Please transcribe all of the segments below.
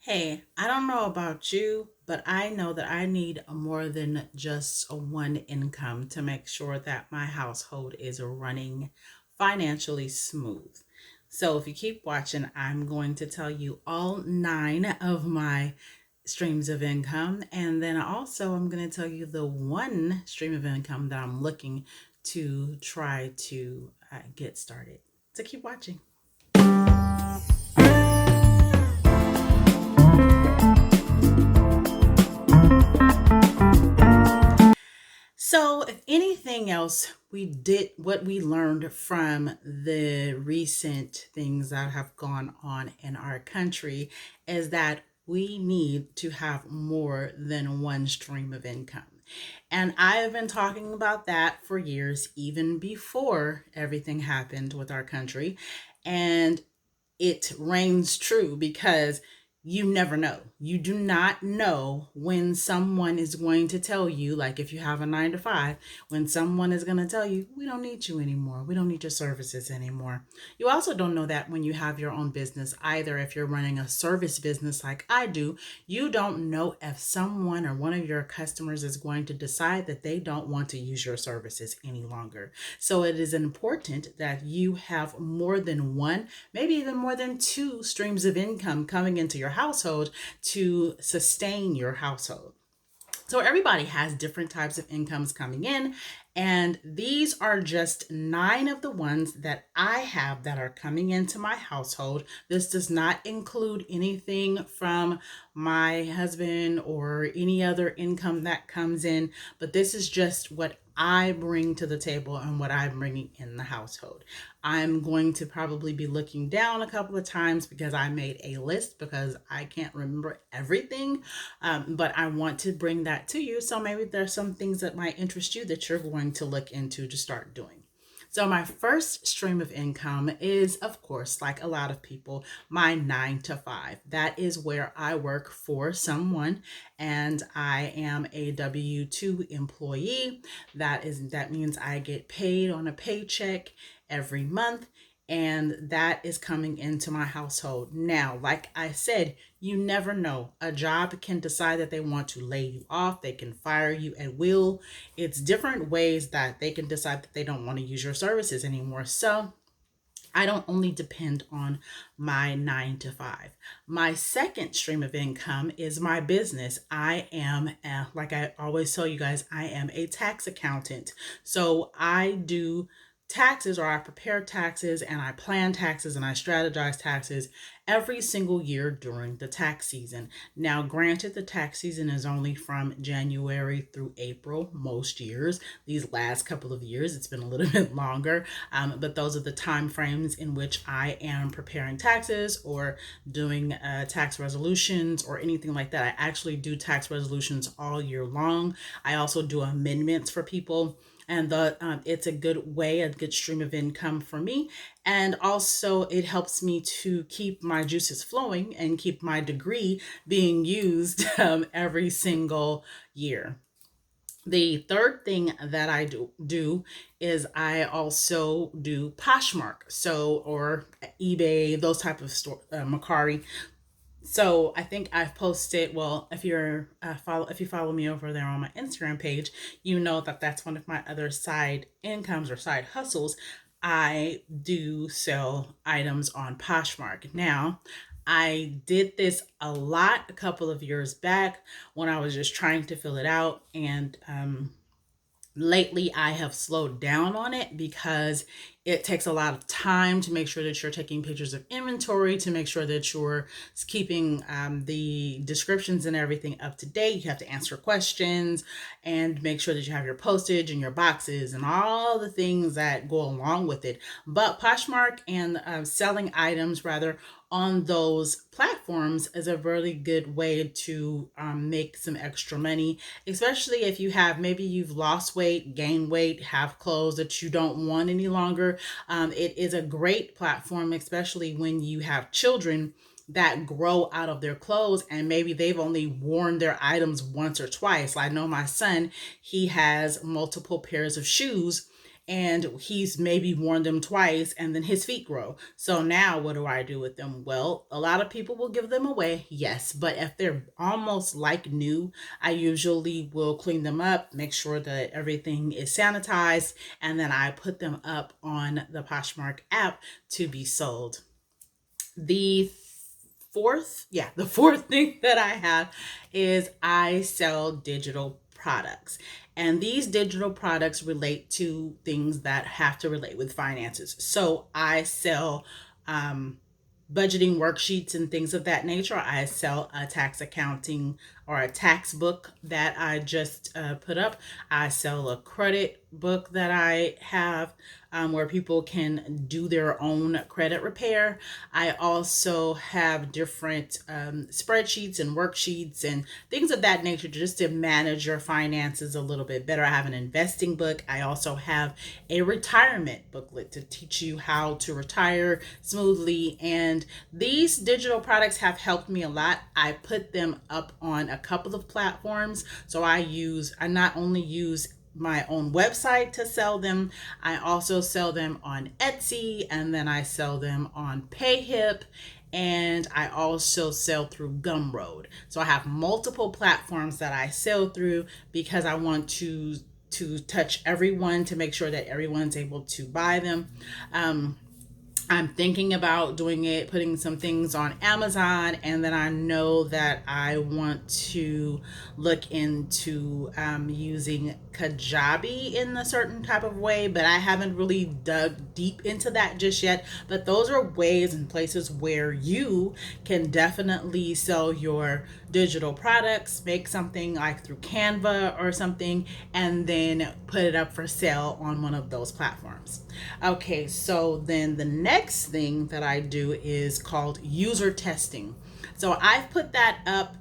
Hey, I don't know about you, but I know that I need more than just a one income to make sure that my household is running financially smooth. So if you keep watching, I'm going to tell you all nine of my streams of income. And then also, I'm going to tell you the one stream of income that I'm looking to try to get started. So keep watching. So, if anything else, we did what we learned from the recent things that have gone on in our country is that we need to have more than one stream of income. And I have been talking about that for years, even before everything happened with our country. And it reigns true because you never know. You do not know when someone is going to tell you, like if you have a 9 to 5, when someone is going to tell you, we don't need you anymore. We don't need your services anymore. You also don't know that when you have your own business either. If you're running a service business like I do, you don't know if someone or one of your customers is going to decide that they don't want to use your services any longer. So it is important that you have more than one, maybe even more than two streams of income coming into your household to sustain your household. So everybody has different types of incomes coming in, and these are just nine of the ones that I have that are coming into my household. This does not include anything from my husband or any other income that comes in, but this is just what I bring to the table and what I'm bringing in the household. I'm going to probably be looking down a couple of times because I made a list because I can't remember everything. But I want to bring that to you. So maybe there's some things that might interest you that you're going to look into to start doing. So, my first stream of income is, of course, like a lot of people, my 9 to 5. That is where I work for someone and I am a W-2 employee. That means I get paid on a paycheck every month, and that is coming into my household. Now, like I said, you never know. A job can decide that they want to lay you off, they can fire you at will. It's different ways that they can decide that they don't want to use your services anymore. So, I don't only depend on my 9 to 5. My second stream of income is my business. Like I always tell you guys, I am a tax accountant. So I do taxes, or I prepare taxes and I plan taxes and I strategize taxes every single year during the tax season. Now, granted, the tax season is only from January through April most years. These last couple of years, it's been a little bit longer, but those are the time frames in which I am preparing taxes or doing tax resolutions or anything like that. I actually do tax resolutions all year long. I also do amendments for people, and it's a good way, a good stream of income for me. And also, it helps me to keep my juices flowing and keep my degree being used every single year. The third thing that I do is I also do Poshmark, so or eBay, those type of store, Macari. So I think I've posted. Well, if you follow me over there on my Instagram page, you know that that's one of my other side incomes or side hustles. I do sell items on Poshmark. Now, I did this a lot a couple of years back when I was just trying to fill it out, and lately I have slowed down on it because it takes a lot of time to make sure that you're taking pictures of inventory, to make sure that you're keeping the descriptions and everything up to date. You have to answer questions and make sure that you have your postage and your boxes and all the things that go along with it. But Poshmark and selling items rather on those platforms is a really good way to make some extra money, especially if you have, maybe you've lost weight, gained weight, have clothes that you don't want any longer. It is a great platform, especially when you have children that grow out of their clothes and maybe they've only worn their items once or twice. I know my son, he has multiple pairs of shoes, and he's maybe worn them twice and then his feet grow. So now what do I do with them? Well, a lot of people will give them away, yes, but if they're almost like new, I usually will clean them up, make sure that everything is sanitized, and then I put them up on the Poshmark app to be sold. The the fourth thing that I have is I sell digital products. And these digital products relate to things that have to relate with finances. So I sell budgeting worksheets and things of that nature. I sell a tax accounting or a tax book that I just put up. I sell a credit book that I have where people can do their own credit repair. I also have different spreadsheets and worksheets and things of that nature just to manage your finances a little bit better. I have an investing book. I also have a retirement booklet to teach you how to retire smoothly. And these digital products have helped me a lot. I put them up on a couple of platforms. So I not only use my own website to sell them, I also sell them on Etsy, and then I sell them on PayHip, and I also sell through Gumroad. So I have multiple platforms that I sell through because I want to touch everyone to make sure that everyone's able to buy them. I'm thinking about putting some things on Amazon, and then I know that I want to look into using Kajabi in a certain type of way, but I haven't really dug deep into that just yet. But those are ways and places where you can definitely sell your digital products, make something like through Canva or something, and then put it up for sale on one of those platforms. Okay, so then the next thing that I do is called user testing. So I've put that up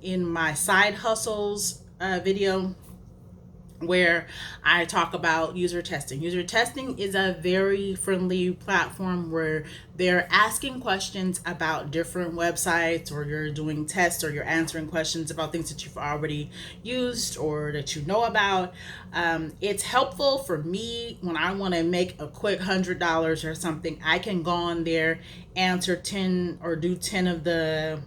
in my side hustles video where I talk about user testing. User testing is a very friendly platform where they're asking questions about different websites, or you're doing tests, or you're answering questions about things that you've already used or that you know about. It's helpful for me when I want to make a quick $100 or something. I can go on there, answer 10 or do 10 of the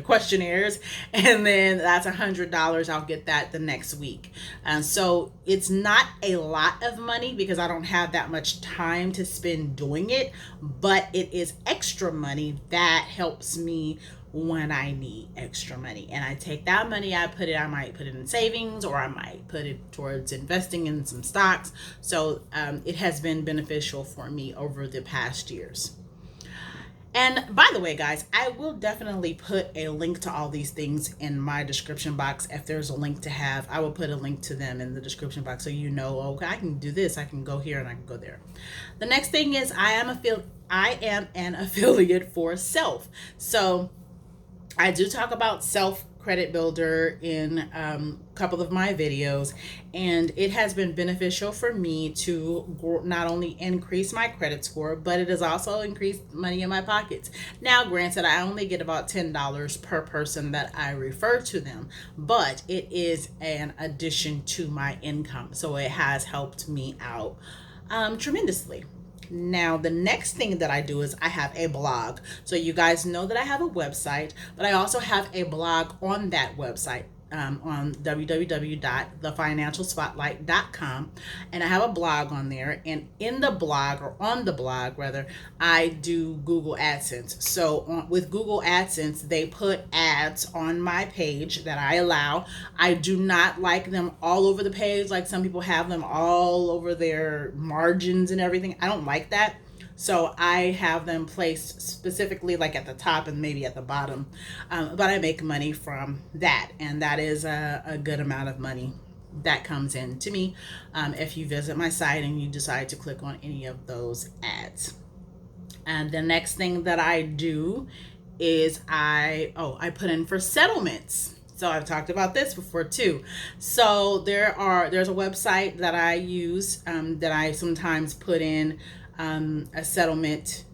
questionnaires, and then that's $100. I'll get that the next week. And so it's not a lot of money because I don't have that much time to spend doing it, but it is extra money that helps me when I need extra money. And I take that money, I might put it in savings, or I might put it towards investing in some stocks. So it has been beneficial for me over the past years. And by the way, guys, I will definitely put a link to all these things in my description box. If there's a link to have, I will put a link to them in the description box so you know, okay, I can do this, I can go here, and I can go there. The next thing is I am an affiliate for Self. So I do talk about Self Credit Builder in a couple of my videos, and it has been beneficial for me to not only increase my credit score, but it has also increased money in my pockets. Now, granted, I only get about $10 per person that I refer to them, but it is an addition to my income, so it has helped me out tremendously. Now, the next thing that I do is I have a blog. So you guys know that I have a website, but I also have a blog on that website. On www.thefinancialspotlight.com, and I have a blog on there, and in the blog, or on the blog rather, I do Google AdSense. So with Google AdSense, they put ads on my page that I allow. I do not like them all over the page, like some people have them all over their margins and everything. I don't like that. So I have them placed specifically like at the top and maybe at the bottom. But I make money from that. And that is a good amount of money that comes in to me if you visit my site and you decide to click on any of those ads. And the next thing that I do is I put in for settlements. So I've talked about this before too. So there's a website that I use that I sometimes put in a settlement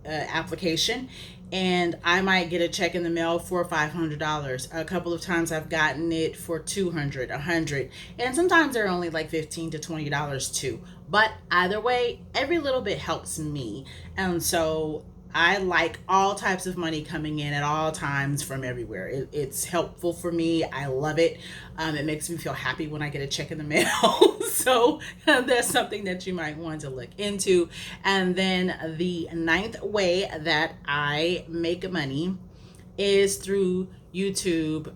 application, and I might get a check in the mail for $500. A couple of times I've gotten it for 200, 100, and sometimes they're only like $15 to $20 too. But either way, every little bit helps me, and so I like all types of money coming in at all times from everywhere. It's helpful for me. I love it. It makes me feel happy when I get a check in the mail. So that's something that you might want to look into. And then the ninth way that I make money is through YouTube,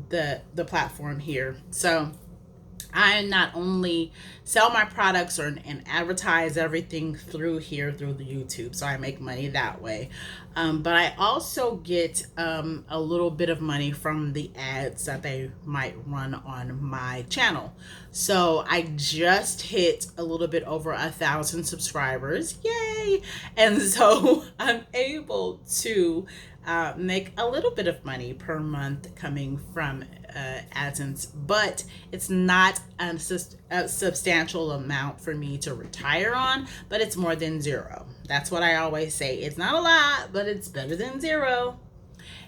the platform here. So I not only sell my products and advertise everything through here through the YouTube, so I make money that way. But I also get a little bit of money from the ads that they might run on my channel. So I just hit a little bit over 1,000 subscribers, yay! And so I'm able to make a little bit of money per month coming from Adsense, but it's not a substantial amount for me to retire on, but it's more than zero. That's what I always say. It's not a lot, but it's better than zero.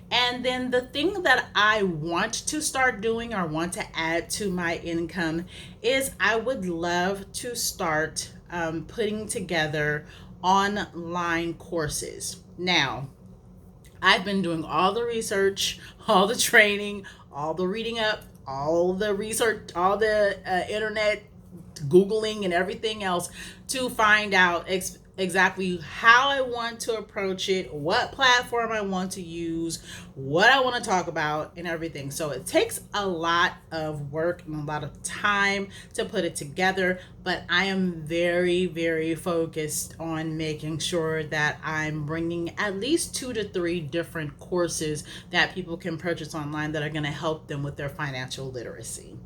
And then the thing that I want to start doing or want to add to my income is I would love to start putting together online courses. Now, I've been doing all the research, all the training, all the reading up, all the research, all the internet Googling and everything else to find out exactly how I want to approach it, what platform I want to use, what I want to talk about, and everything. So it takes a lot of work and a lot of time to put it together, but I am very, very focused on making sure that I'm bringing at least 2 to 3 different courses that people can purchase online that are going to help them with their financial literacy.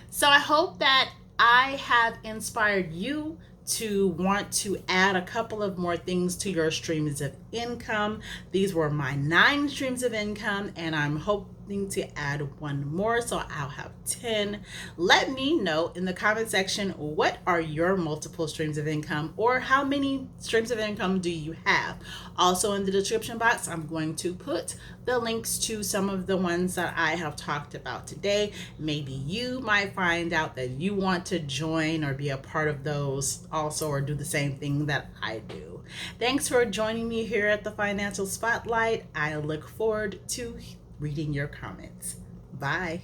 So I hope that I have inspired you to want to add a couple of more things to your streams of income. These were my 9 streams of income, and I'm hoping to add one more, so I'll have 10. Let me know in the comment section, what are your multiple streams of income, or how many streams of income do you have? Also in the description box, I'm going to put the links to some of the ones that I have talked about today. Maybe you might find out that you want to join or be a part of those also, or do the same thing that I do. Thanks for joining me here at the Financial Spotlight. I look forward to reading your comments. Bye.